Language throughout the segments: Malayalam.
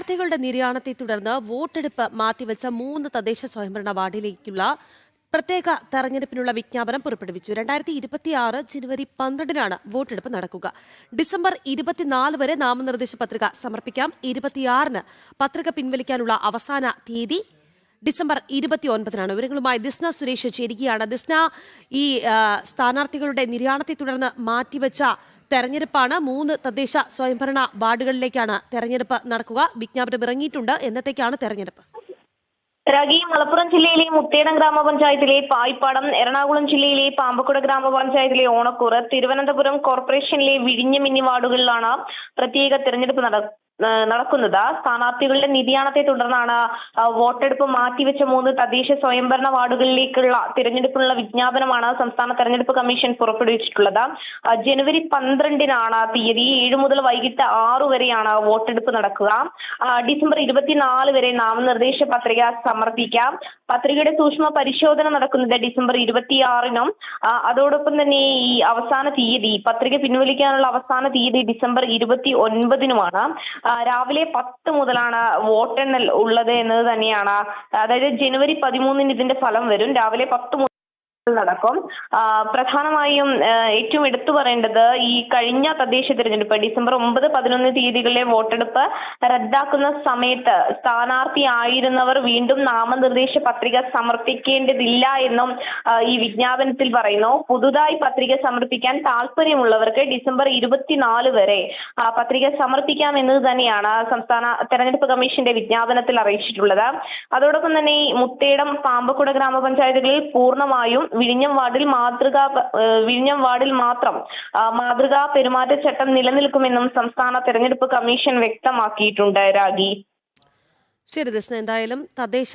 സ്ഥാനാർത്ഥികളുടെ നിര്യാണത്തെ തുടർന്ന് വോട്ടെടുപ്പ് മാറ്റിവെച്ച 3 തദ്ദേശ സ്വയംഭരണ വാർഡിലേക്കുള്ള പ്രത്യേക തെരഞ്ഞെടുപ്പിനുള്ള വിജ്ഞാപനം പുറപ്പെടുവിച്ചു. 2026 ജനുവരി 12-നാണ് വോട്ടെടുപ്പ് നടക്കുക. ഡിസംബർ 24 വരെ നാമനിർദ്ദേശ പത്രിക സമർപ്പിക്കാം. 26-ന് പത്രിക പിൻവലിക്കാനുള്ള അവസാന തീയതി ഡിസംബർ 29-നാണ്. വിവരങ്ങളുമായി ദിസ്ന സുരേഷ് ചേരുകയാണ്. ദിസ്ന, ഈ സ്ഥാനാർത്ഥികളുടെ നിര്യാണത്തെ തുടർന്ന് മാറ്റിവെച്ച തെരഞ്ഞെടുപ്പാണ്. 3 തദ്ദേശ സ്വയംഭരണ വാർഡുകളിലേക്കാണ് തെരഞ്ഞെടുപ്പ് നടക്കുക. വിജ്ഞാപനം ഇറങ്ങിയിട്ടുണ്ട്. എന്നത്തേക്കാണ് തെരഞ്ഞെടുപ്പ്? രാഗി, മലപ്പുറം ജില്ലയിലെ മുത്തേടം ഗ്രാമപഞ്ചായത്തിലെ പായിപ്പാടം, എറണാകുളം ജില്ലയിലെ പാമ്പക്കുട ഗ്രാമപഞ്ചായത്തിലെ ഓണക്കൂർ, തിരുവനന്തപുരം കോർപ്പറേഷനിലെ വിഴിഞ്ഞം എന്നീ വാർഡുകളിലാണ് പ്രത്യേക തെരഞ്ഞെടുപ്പ് നടക്കുന്നത്. സ്ഥാനാർത്ഥികളുടെ നിര്യാണത്തെ തുടർന്നാണ് വോട്ടെടുപ്പ് മാറ്റിവെച്ച 3 തദ്ദേശ സ്വയംഭരണ വാർഡുകളിലേക്കുള്ള തിരഞ്ഞെടുപ്പിനുള്ള വിജ്ഞാപനമാണ് സംസ്ഥാന തെരഞ്ഞെടുപ്പ് കമ്മീഷൻ പുറപ്പെടുവിച്ചിട്ടുള്ളത്. ജനുവരി 12-നാണ് തീയതി. 7 മുതൽ വൈകിട്ട് 6 വരെയാണ് വോട്ടെടുപ്പ് നടക്കുക. ഡിസംബർ 24 വരെ നാമനിർദ്ദേശ പത്രിക സമർപ്പിക്കാം. പത്രികയുടെ സൂക്ഷ്മ പരിശോധന നടക്കുന്നത് ഡിസംബർ 26-നും അതോടൊപ്പം തന്നെ ഈ അവസാന തീയതി, പത്രിക പിൻവലിക്കാനുള്ള അവസാന തീയതി ഡിസംബർ 29-നുമാണ്. രാവിലെ 10 മുതലാണ് വോട്ടെണ്ണൽ ഉള്ളത് എന്നത് തന്നെയാണ്. അതായത് ജനുവരി 13-ന് ഇതിന്റെ ഫലം വരും. രാവിലെ 10 മുതൽ നടക്കും. പ്രധാനമായും ഏറ്റവും എടുത്തു പറയേണ്ടത്, ഈ കഴിഞ്ഞ തദ്ദേശ തിരഞ്ഞെടുപ്പ് ഡിസംബർ 9, 11 തീയതികളിലെ വോട്ടെടുപ്പ് റദ്ദാക്കുന്ന സമയത്ത് സ്ഥാനാർത്ഥിയായിരുന്നവർ വീണ്ടും നാമനിർദ്ദേശ പത്രിക സമർപ്പിക്കേണ്ടതില്ല എന്നും ഈ വിജ്ഞാപനത്തിൽ പറയുന്നു. പുതുതായി പത്രിക സമർപ്പിക്കാൻ താല്പര്യമുള്ളവർക്ക് ഡിസംബർ 24 വരെ പത്രിക സമർപ്പിക്കാം എന്നത് തന്നെയാണ് സംസ്ഥാന തെരഞ്ഞെടുപ്പ് കമ്മീഷന്റെ വിജ്ഞാപനത്തിൽ അറിയിച്ചിട്ടുള്ളത്. അതോടൊപ്പം തന്നെ ഈ മുത്തേടം, പാമ്പക്കുട ഗ്രാമപഞ്ചായത്തുകളിൽ പൂർണ്ണമായും വിഴിഞ്ഞം വാർഡിൽ മാത്രം മാതൃകാ പെരുമാറ്റച്ചട്ടം നിലനിൽക്കുമെന്നും സംസ്ഥാന തെരഞ്ഞെടുപ്പ് കമ്മീഷൻ വ്യക്തമാക്കിയിട്ടുണ്ട്. രാഗി, ശരി ദിസ്ന, എന്തായാലും തദ്ദേശ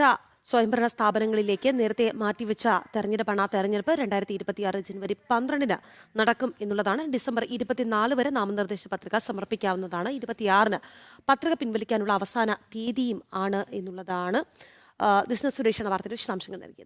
സ്വയംഭരണ സ്ഥാപനങ്ങളിലേക്ക് നേരത്തെ മാറ്റിവെച്ച തെരഞ്ഞെടുപ്പാണ്. ആ തെരഞ്ഞെടുപ്പ് 2026 ജനുവരി 12-ന് നടക്കും എന്നുള്ളതാണ്. ഡിസംബർ 24 വരെ നാമനിർദ്ദേശ പത്രിക സമർപ്പിക്കാവുന്നതാണ്. 26-ന് പത്രിക പിൻവലിക്കാനുള്ള അവസാന തീയതിയും ആണ് എന്നുള്ളതാണ്. ദിസ്ന സുരേഷാണ് വാർത്തയുടെ വിശദാംശങ്ങൾ നൽകിയത്.